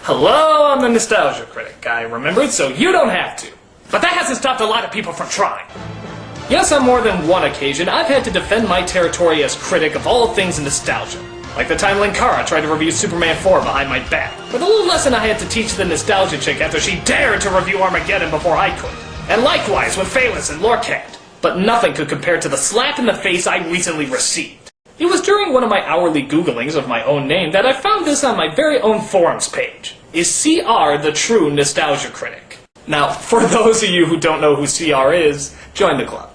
Hello, I'm the Nostalgia Critic. I remembered so you don't have to. But that hasn't stopped a lot of people from trying. Yes, on more than one occasion, I've had to defend my territory as critic of all things nostalgia. Like the time Linkara tried to review Superman 4 behind my back. Or the little lesson I had to teach the nostalgia chick after she dared to review Armageddon before I could. And likewise with Phaelus and Lorcat. But nothing could compare to the slap in the face I recently received. It was during one of my hourly Googlings of my own name that I found this on my very own forums page. Is CR the true nostalgia critic? Now, for those of you who don't know who CR is, join the club.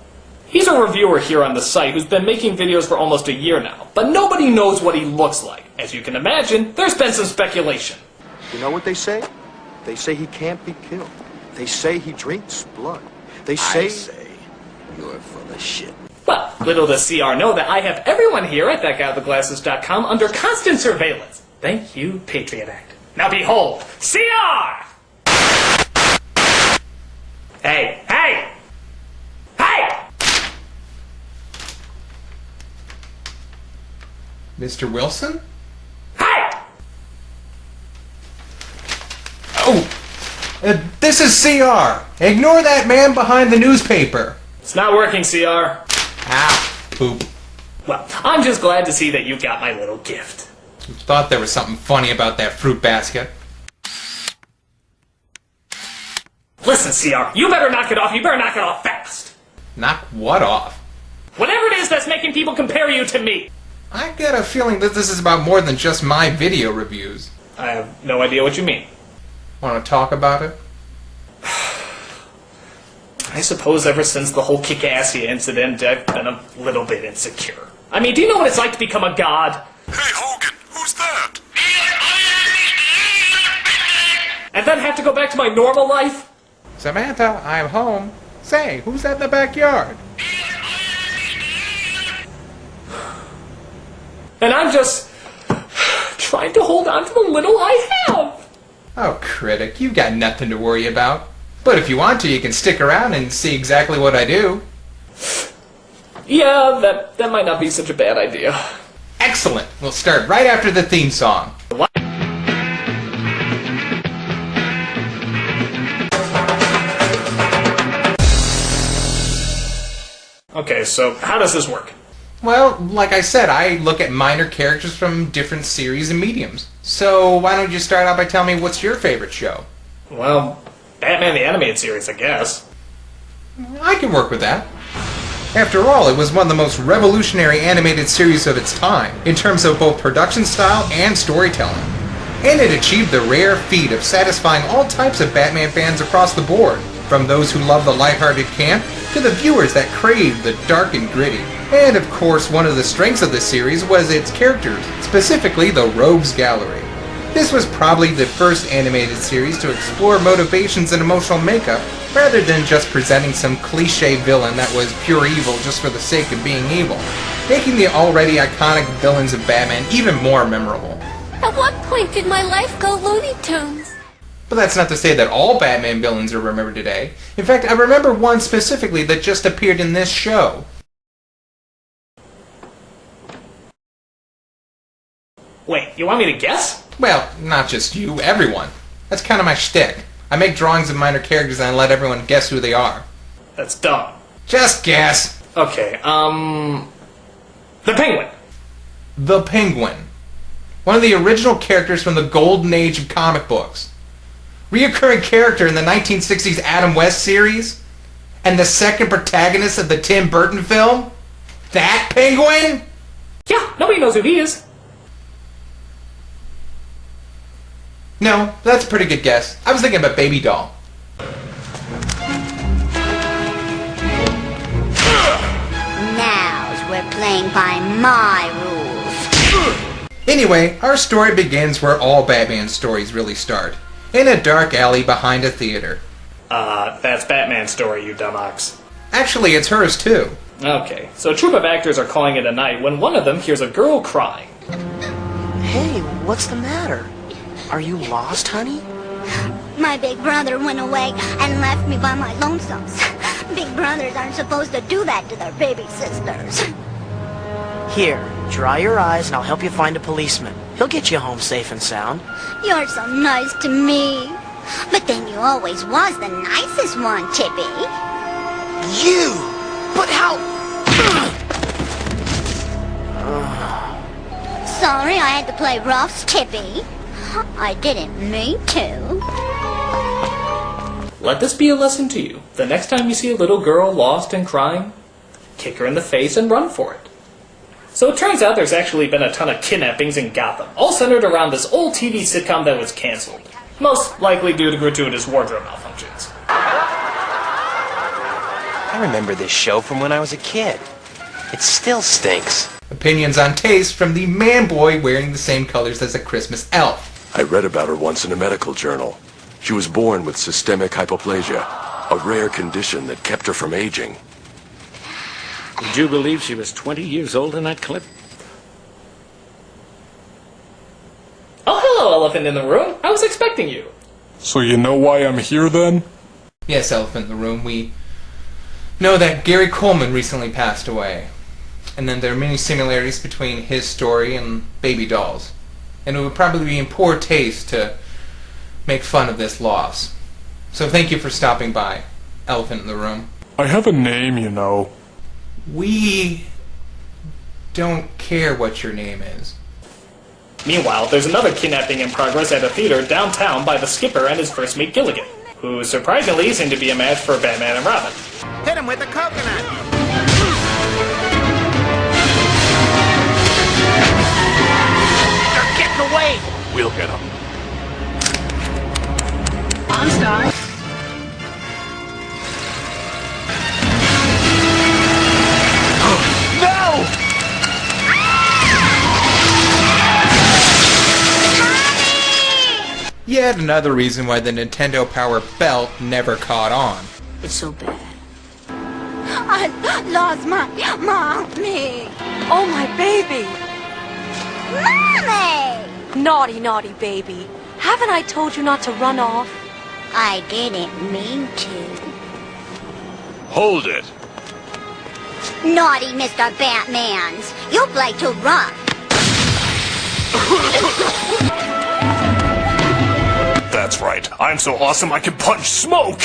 He's a reviewer here on the site who's been making videos for almost a year now, but nobody knows what he looks like. As you can imagine, there's been some speculation. You know what they say? They say he can't be killed. They say he drinks blood. They say... I say you're full of shit. Well, little does CR know that I have everyone here at thatguywiththeglasses.com under constant surveillance. Thank you, Patriot Act. Now behold, CR! Hey, hey! Hey! Mr. Wilson? Hey! Oh! This is CR! Ignore that man behind the newspaper! It's not working, CR. Ah, poop. Well, I'm just glad to see that you got my little gift. Thought there was something funny about that fruit basket. Listen, CR, you better knock it off. You better knock it off fast. Knock what off? Whatever it is that's making people compare you to me. I get a feeling that this is about more than just my video reviews. I have no idea what you mean. Want to talk about it? I suppose ever since the whole Kick-Assy incident, I've been a little bit insecure. I mean, do you know what it's like to become a god? Hey, Hogan, who's that? And then have to go back to my normal life? Samantha, I'm home. Say, who's that in the backyard? And I'm just trying to hold on to the little I have. Oh, critic, you've got nothing to worry about. But if you want to, you can stick around and see exactly what I do. Yeah, that might not be such a bad idea. Excellent! We'll start right after the theme song. What? Okay, so how does this work? Well, like I said, I look at minor characters from different series and mediums. So why don't you start out by telling me what's your favorite show? Well, Batman the Animated Series, I guess. I can work with that. After all, it was one of the most revolutionary animated series of its time, in terms of both production style and storytelling. And it achieved the rare feat of satisfying all types of Batman fans across the board, from those who love the lighthearted camp, to the viewers that crave the dark and gritty. And of course, one of the strengths of the series was its characters, specifically the Rogues Gallery. This was probably the first animated series to explore motivations and emotional makeup, rather than just presenting some cliché villain that was pure evil just for the sake of being evil, making the already iconic villains of Batman even more memorable. At what point did my life go Looney Tunes? But that's not to say that all Batman villains are remembered today. In fact, I remember one specifically that just appeared in this show. Wait, you want me to guess? Well, not just you, everyone. That's kind of my shtick. I make drawings of minor characters and I let everyone guess who they are. That's dumb. Just guess! Okay, the Penguin. The Penguin. One of the original characters from the golden age of comic books. Reoccurring character in the 1960s Adam West series. And the second protagonist of the Tim Burton film. That Penguin? Yeah, nobody knows who he is. No, that's a pretty good guess. I was thinking of a baby doll. Now we're playing by my rules. Anyway, our story begins where all Batman stories really start. In a dark alley behind a theater. That's Batman's story, you dumb ox. Actually, it's hers too. Okay, so a troupe of actors are calling it a night when one of them hears a girl crying. Hey, what's the matter? Are you lost, honey? My big brother went away and left me by my lonesomes. Big brothers aren't supposed to do that to their baby sisters. Here, dry your eyes and I'll help you find a policeman. He'll get you home safe and sound. You're so nice to me. But then you always was the nicest one, Tippy. You! But how... Sorry I had to play rough, Tippy. I didn't mean to. Let this be a lesson to you. The next time you see a little girl lost and crying, kick her in the face and run for it. So it turns out there's actually been a ton of kidnappings in Gotham, all centered around this old TV sitcom that was cancelled. Most likely due to gratuitous wardrobe malfunctions. I remember this show from when I was a kid. It still stinks. Opinions on taste from the man boy wearing the same colors as a Christmas elf. I read about her once in a medical journal. She was born with systemic hypoplasia, a rare condition that kept her from aging. Would you believe she was 20 years old in that clip? Oh, hello, elephant in the room. I was expecting you. So you know why I'm here then? Yes, elephant in the room, we know that Gary Coleman recently passed away. And then there are many similarities between his story and baby dolls. And it would probably be in poor taste to make fun of this loss. So thank you for stopping by, elephant in the room. I have a name, you know. We don't care what your name is. Meanwhile, there's another kidnapping in progress at a theater downtown by the skipper and his first mate Gilligan, who surprisingly seem to be a match for Batman and Robin. Hit him with a coconut! They're getting away! We'll get him. Stop. No! Yet another reason why the Nintendo Power Belt never caught on. It's so bad. I lost my mommy. Oh, my baby! Mommy! Naughty, naughty baby. Haven't I told you not to run off? I didn't mean to. Hold it. Naughty Mr. Batmans. You play too rough. That's right. I'm so awesome I can punch smoke!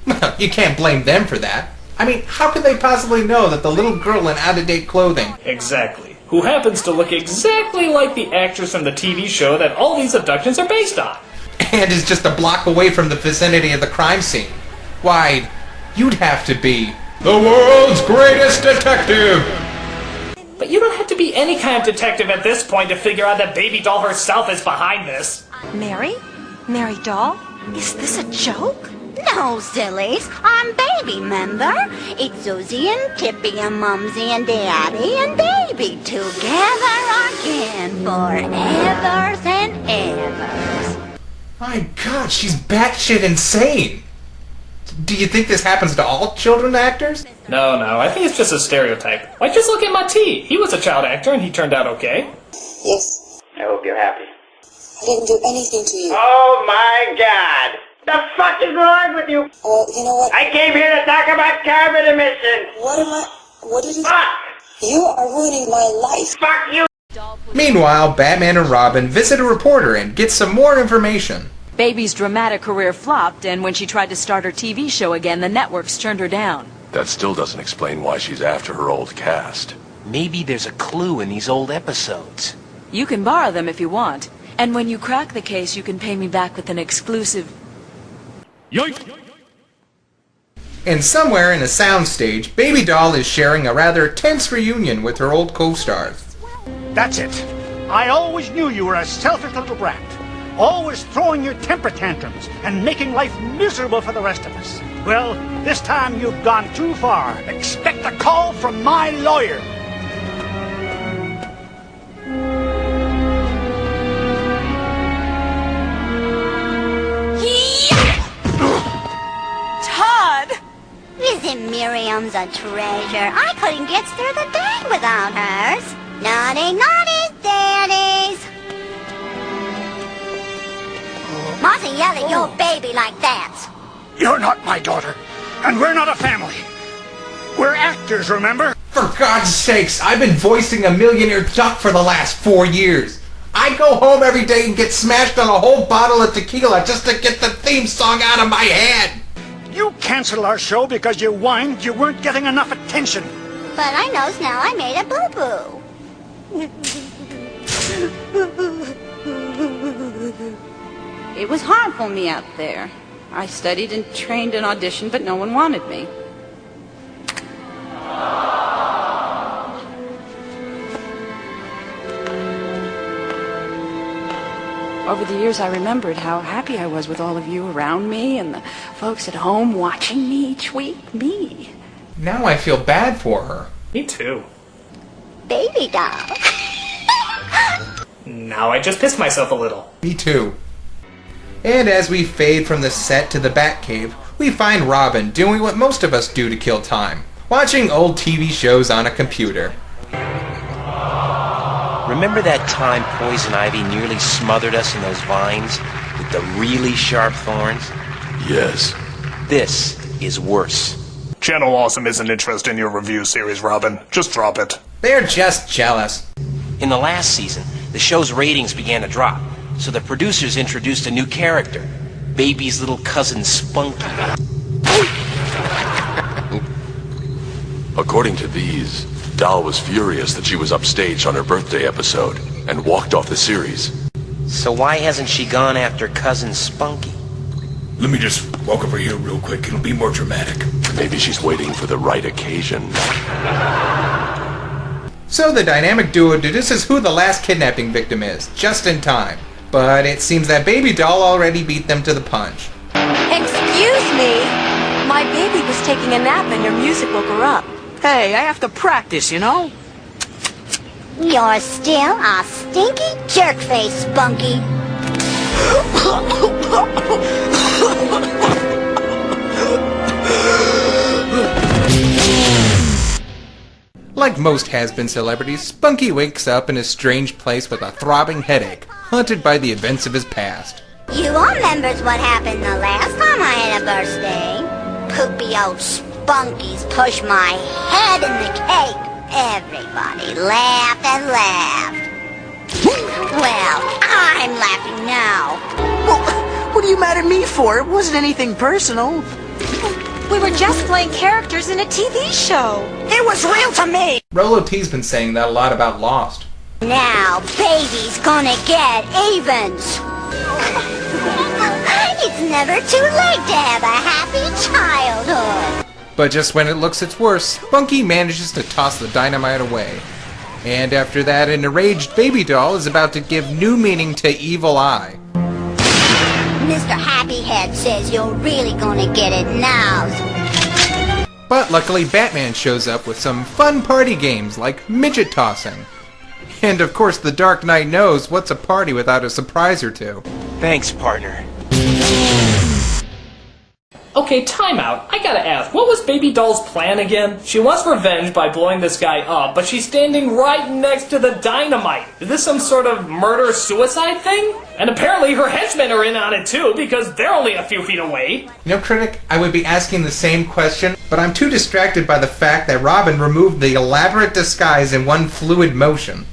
Well, you can't blame them for that. I mean, how could they possibly know that the little girl in out-of-date clothing... Exactly. Who happens to look exactly like the actress from the TV show that all these abductions are based on. and is just a block away from the vicinity of the crime scene? Why, you'd have to be the world's greatest detective! But you don't have to be any kind of detective at this point to figure out that Baby Doll herself is behind this. Mary? Mary Doll? Is this a joke? No, sillies. I'm Baby, remember? It's Susie and Tippy and Mumsy and Daddy and Baby together again forever and ever. My God, she's batshit insane! Do you think this happens to all children actors? No, I think it's just a stereotype. Like, just look at Mati. He was a child actor and he turned out okay. Yes. I hope you're happy. I didn't do anything to you. Oh my God! The fuck is wrong with you? Well, you know what? I came here to talk about carbon emissions! What did you... Fuck! You are ruining my life. Fuck you! Meanwhile, Batman and Robin visit a reporter and get some more information. Baby's dramatic career flopped, and when she tried to start her TV show again, the networks turned her down. That still doesn't explain why she's after her old cast. Maybe there's a clue in these old episodes. You can borrow them if you want, and when you crack the case, you can pay me back with an exclusive... Yoink! And somewhere in a soundstage, Baby Doll is sharing a rather tense reunion with her old co-stars. That's it. I always knew you were a selfish little brat. Always throwing your temper tantrums and making life miserable for the rest of us. Well, this time you've gone too far. Expect a call from my lawyer. Todd! Isn't Miriam's a treasure? I couldn't get through the day without hers. Naughty, naughty daddies. Mustn't yell at your baby like that. You're not my daughter, and we're not a family. We're actors, remember? For For God's sakes, I've been voicing a millionaire duck for the last 4 years. I go home every day and get smashed on a whole bottle of tequila just to get the theme song out of my head. You canceled our show because you whined you weren't getting enough attention. But I knows now I made a boo-boo. It was hard for me out there. I studied and trained and auditioned, but no one wanted me. Over the years, I remembered how happy I was with all of you around me and the folks at home watching me each week. Me. Now I feel bad for her. Me too. Baby doll. Now I just pissed myself a little. Me too. And as we fade from the set to the Batcave, we find Robin doing what most of us do to kill time. Watching old TV shows on a computer. Remember that time Poison Ivy nearly smothered us in those vines with the really sharp thorns? Yes. This is worse. Channel Awesome isn't interested in your review series, Robin. Just drop it. They're just jealous. In the last season, the show's ratings began to drop, so the producers introduced a new character, Baby's little cousin Spunky. According to these, Doll was furious that she was upstaged on her birthday episode and walked off the series. So why hasn't she gone after cousin Spunky? Let me just walk over here real quick. It'll be more dramatic. Maybe she's waiting for the right occasion. So the dynamic duo deduces who the last kidnapping victim is, just in time. But it seems that Baby Doll already beat them to the punch. Excuse me? My baby was taking a nap and your music woke her up. Hey, I have to practice, you know? You're still a stinky jerkface, Spunky. Like most has-been celebrities, Spunky wakes up in a strange place with a throbbing headache, haunted by the events of his past. You all remembers what happened the last time I had a birthday? Poopy old Spunkies pushed my head in the cake. Everybody laughed and laughed. Well, I'm laughing now. Well, what are you mad at me for? It wasn't anything personal. We were just playing characters in a TV show. It was real to me. Rolo T's been saying that a lot about Lost. Now, baby's gonna get evens. It's never too late to have a happy childhood. But just when it looks its worst, Spunky manages to toss the dynamite away. And after that, an enraged Baby Doll is about to give new meaning to Evil Eye. Mr. Happyhead says you're really gonna get it now. But luckily Batman shows up with some fun party games like midget tossing. And of course the Dark Knight knows what's a party without a surprise or two. Thanks, partner. Okay, time out. I gotta ask, what was Baby Doll's plan again? She wants revenge by blowing this guy up, but she's standing right next to the dynamite. Is this some sort of murder-suicide thing? And apparently her henchmen are in on it too, because they're only a few feet away. You know, Critic, I would be asking the same question, but I'm too distracted by the fact that Robin removed the elaborate disguise in one fluid motion.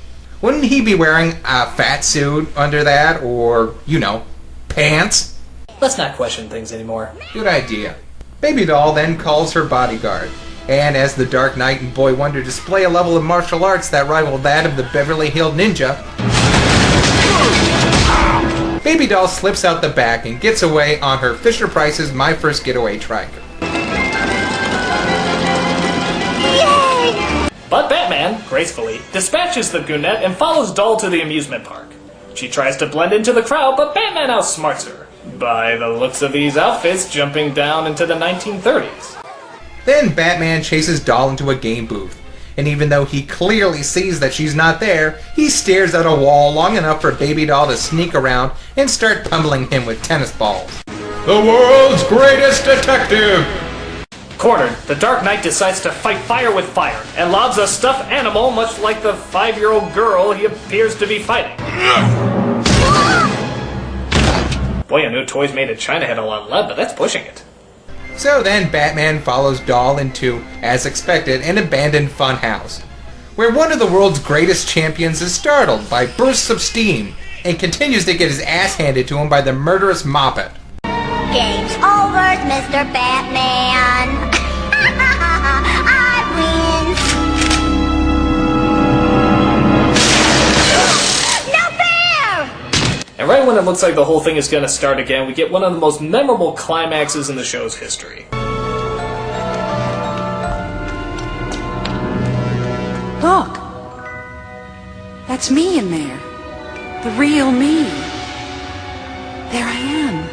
Wouldn't he be wearing a fat suit under that, or, you know, pants? Let's not question things anymore. Good idea. Baby Doll then calls her bodyguard, and as the Dark Knight and Boy Wonder display a level of martial arts that rival that of the Beverly Hills Ninja, Baby Doll slips out the back and gets away on her Fisher-Price's My First Getaway trike. Yay! But Batman, gracefully, dispatches the goonette and follows Doll to the amusement park. She tries to blend into the crowd, but Batman outsmarts her. By the looks of these outfits, jumping down into the 1930s. Then Batman chases Doll into a game booth, and even though he clearly sees that she's not there, he stares at a wall long enough for Baby Doll to sneak around and start pummeling him with tennis balls. The world's greatest detective! Cornered, the Dark Knight decides to fight fire with fire, and lobs a stuffed animal much like the 5-year-old girl he appears to be fighting. Boy, I knew toys made in China had a lot of lead, but that's pushing it. So then Batman follows Doll into, as expected, an abandoned funhouse, where one of the world's greatest champions is startled by bursts of steam and continues to get his ass handed to him by the murderous Moppet. Game's over, Mr. Batman. I win. No fair! And right when it looks like the whole thing is gonna start again, we get one of the most memorable climaxes in the show's history. Look. That's me in there. The real me. There I am.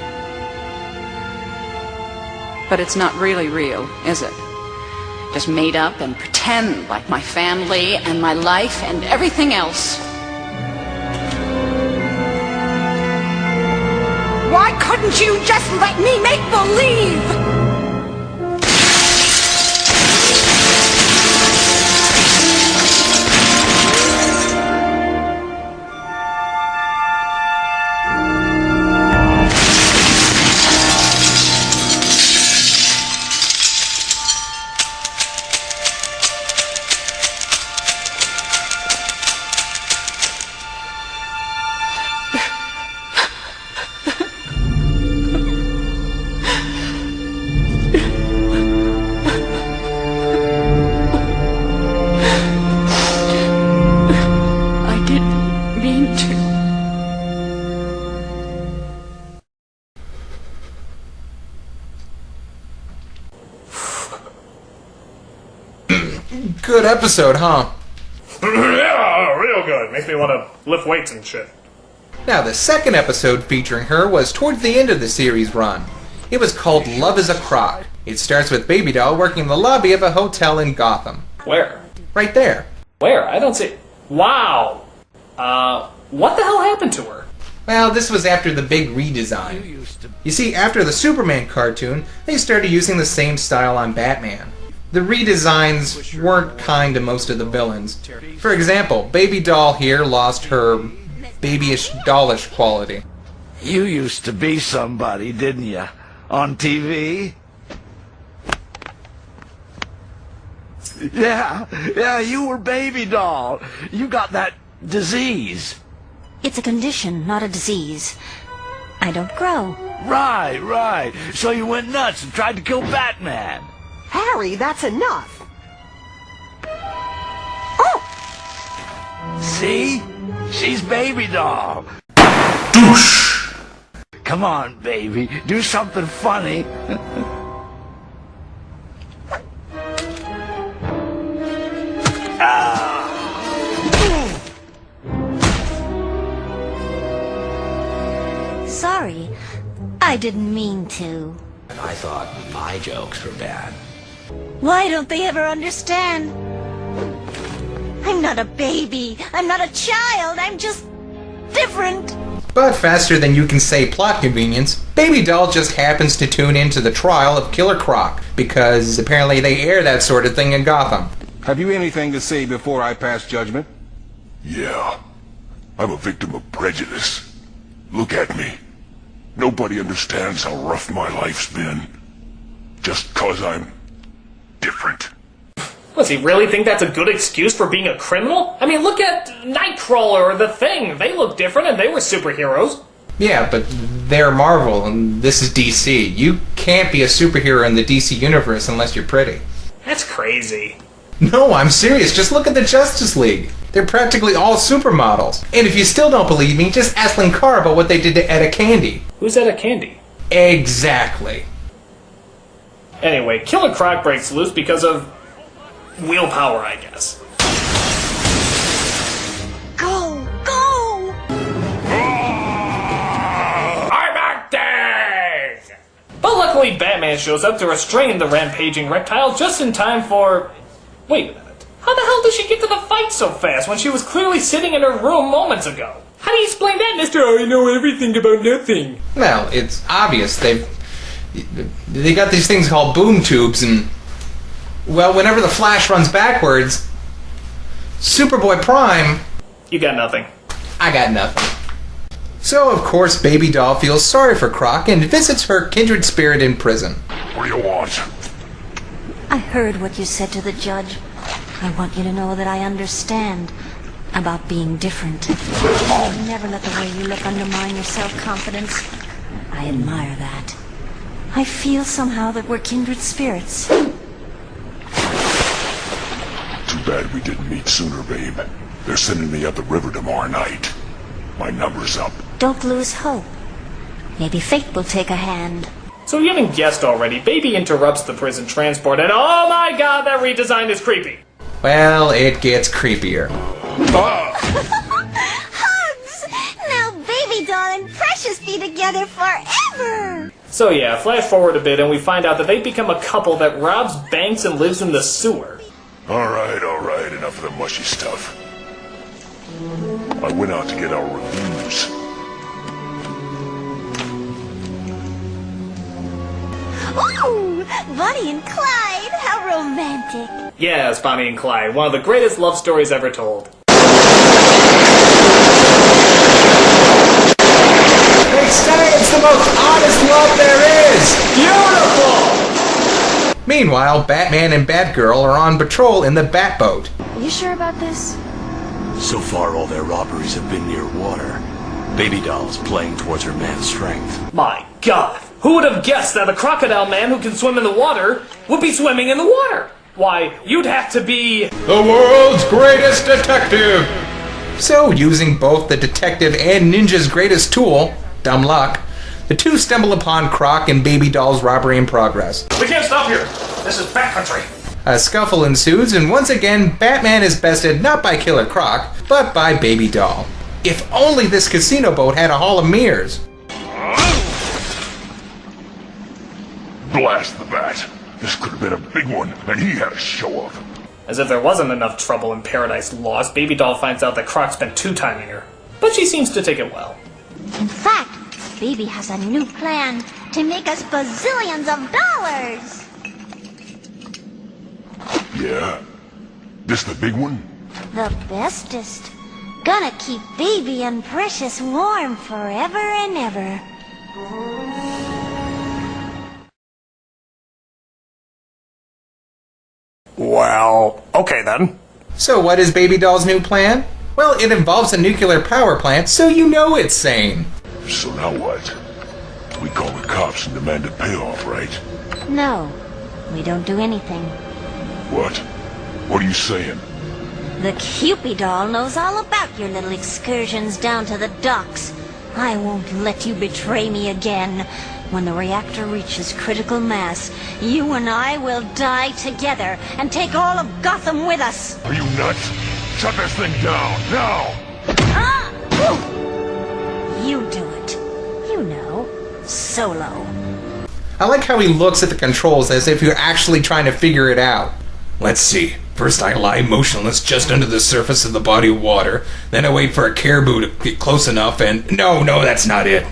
But it's not really real, is it? Just made up and pretend like my family and my life and everything else. Why couldn't you just let me make believe? Good episode, huh? Yeah, real good. Makes me want to lift weights and shit. Now, the second episode featuring her was towards the end of the series run. It was called Love is a Crock. It starts with Baby Doll working in the lobby of a hotel in Gotham. Where? Right there. Where? I don't see... Wow! What the hell happened to her? Well, this was after the big redesign. You see, after the Superman cartoon, they started using the same style on Batman. The redesigns weren't kind to most of the villains. For example, Baby Doll here lost her babyish, dollish quality. You used to be somebody, didn't you? On TV? Yeah, you were Baby Doll. You got that disease. It's a condition, not a disease. I don't grow. Right. So you went nuts and tried to kill Batman. Harry, that's enough. Oh! See? She's Baby Doll. Douche! Come on, baby. Do something funny. Sorry, I didn't mean to. I thought my jokes were bad. Why don't they ever understand? I'm not a baby. I'm not a child. I'm just different. But faster than you can say plot convenience, Baby Doll just happens to tune into the trial of Killer Croc, because apparently they air that sort of thing in Gotham. Have you anything to say before I pass judgment? Yeah. I'm a victim of prejudice. Look at me. Nobody understands how rough my life's been. Just 'cause I'm different. Does he really think that's a good excuse for being a criminal? I mean, look at Nightcrawler or The Thing. They look different and they were superheroes. Yeah, but they're Marvel and this is DC. You can't be a superhero in the DC universe unless you're pretty. That's crazy. No, I'm serious. Just look at the Justice League. They're practically all supermodels. And if you still don't believe me, just ask Linkar about what they did to Atta Candy. Who's Atta Candy? Exactly. Anyway, Killer Croc breaks loose because of willpower, I guess. Go! I'm acting! But luckily Batman shows up to restrain the rampaging reptile just in time for... Wait a minute. How the hell did she get to the fight so fast when she was clearly sitting in her room moments ago? How do you explain that, Mr. I know everything about nothing? Well, it's obvious. They got these things called boom tubes, and well, whenever the Flash runs backwards, Superboy Prime... You got nothing. I got nothing. So, of course, Baby Doll feels sorry for Croc and visits her kindred spirit in prison. What do you want? I heard what you said to the judge. I want you to know that I understand about being different. Never let the way you look undermine your self-confidence. I admire that. I feel somehow that we're kindred spirits. Too bad we didn't meet sooner, babe. They're sending me up the river tomorrow night. My number's up. Don't lose hope. Maybe fate will take a hand. So you haven't guessed already, Baby interrupts the prison transport and oh my god, that redesign is creepy! Well, it gets creepier. Hugs! Now Baby Doll and Precious be together forever! So yeah, flash forward a bit and we find out that they become a couple that robs banks and lives in the sewer. Alright, enough of the mushy stuff. I went out to get our reviews. Ooh! Bonnie and Clyde! How romantic! Yes, Bonnie and Clyde, one of the greatest love stories ever told. They say it's the most honest love there is! Beautiful! Meanwhile, Batman and Batgirl are on patrol in the Batboat. You sure about this? So far, all their robberies have been near water. Baby Doll's playing towards her man's strength. My god! Who would have guessed that a crocodile man who can swim in the water would be swimming in the water? Why, you'd have to be... the world's greatest detective! So, using both the detective and ninja's greatest tool, dumb luck, the two stumble upon Croc and Baby Doll's robbery in progress. We can't stop here. This is Bat Country. A scuffle ensues, and once again, Batman is bested not by Killer Croc, but by Baby Doll. If only this casino boat had a hall of mirrors. Blast the bat. This could have been a big one, and he had a show up. As if there wasn't enough trouble in Paradise Lost, Baby Doll finds out that Croc's been two-timing her. But she seems to take it well. In fact, Baby has a new plan to make us bazillions of dollars! Yeah? This the big one? The bestest. Gonna keep Baby and Precious warm forever and ever. Well, okay then. So what is Baby Doll's new plan? Well, it involves a nuclear power plant, so you know it's sane. So now what? We call the cops and demand a payoff, right? No, we don't do anything. What? What are you saying? The Cupid doll knows all about your little excursions down to the docks. I won't let you betray me again. When the reactor reaches critical mass, you and I will die together and take all of Gotham with us. Are you nuts? Shut this thing down, now! You do it. You know, solo. I like how he looks at the controls as if you're actually trying to figure it out. Let's see. First I lie motionless just under the surface of the body of water. Then I wait for a caribou to get close enough and... No, that's not it.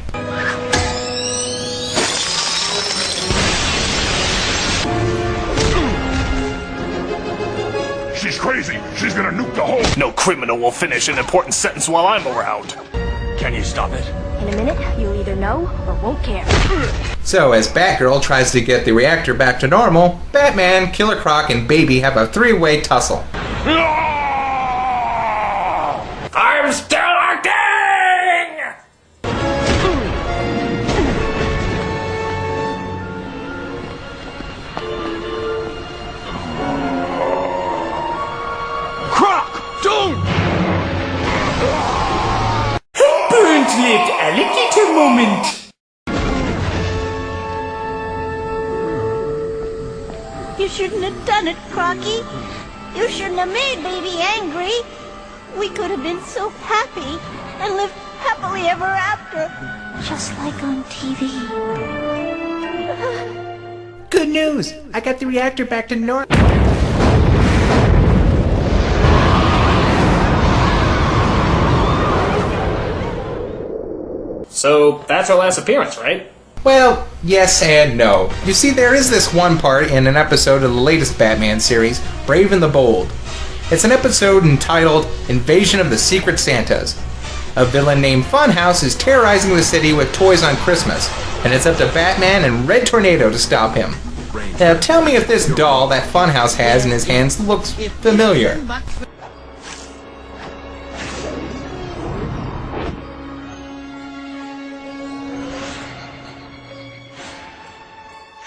She's crazy! She's gonna nuke the whole... No criminal will finish an important sentence while I'm around. Can you stop it? In a minute, you'll either know or won't care. So, as Batgirl tries to get the reactor back to normal, Batman, Killer Croc, and Baby have a three-way tussle. I'm still acting! Croc! Don't! Burnt-lipped alligator moment! You shouldn't have done it, Crocky. You shouldn't have made Baby angry. We could have been so happy and lived happily ever after, just like on TV. Good news! I got the reactor back to normal. So, that's her last appearance, right? Well, yes and no. You see, there is this one part in an episode of the latest Batman series, Brave and the Bold. It's an episode entitled Invasion of the Secret Santas. A villain named Funhouse is terrorizing the city with toys on Christmas, and it's up to Batman and Red Tornado to stop him. Now tell me if this doll that Funhouse has in his hands looks familiar.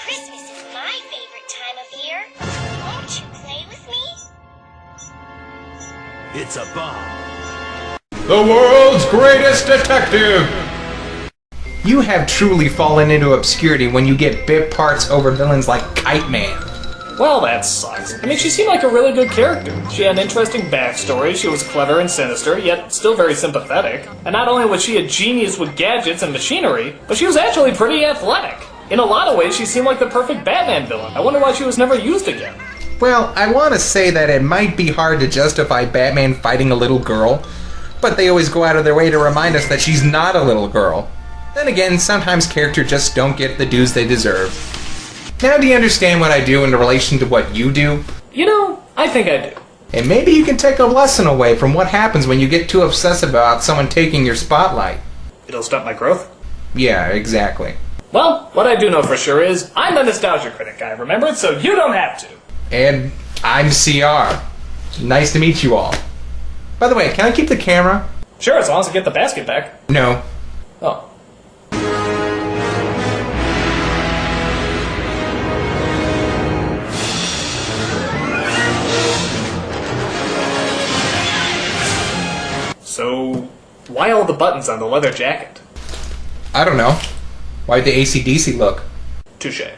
Christmas is my favorite time of year. Won't you play with me? It's a bomb. The world's greatest detective! You have truly fallen into obscurity when you get bit parts over villains like Kite Man. Well, that sucks. I mean, she seemed like a really good character. She had an interesting backstory, she was clever and sinister, yet still very sympathetic. And not only was she a genius with gadgets and machinery, but she was actually pretty athletic. In a lot of ways, she seemed like the perfect Batman villain. I wonder why she was never used again. Well, I want to say that it might be hard to justify Batman fighting a little girl, but they always go out of their way to remind us that she's not a little girl. Then again, sometimes characters just don't get the dues they deserve. Now do you understand what I do in relation to what you do? You know, I think I do. And maybe you can take a lesson away from what happens when you get too obsessive about someone taking your spotlight. It'll stop my growth? Yeah, exactly. Well, what I do know for sure is, I'm the nostalgia critic guy, remember it? So you don't have to. And I'm CR. Nice to meet you all. By the way, can I keep the camera? Sure, as long as I get the basket back. No. Oh. So, why all the buttons on the leather jacket? I don't know. Why'd the AC/DC look? Touché.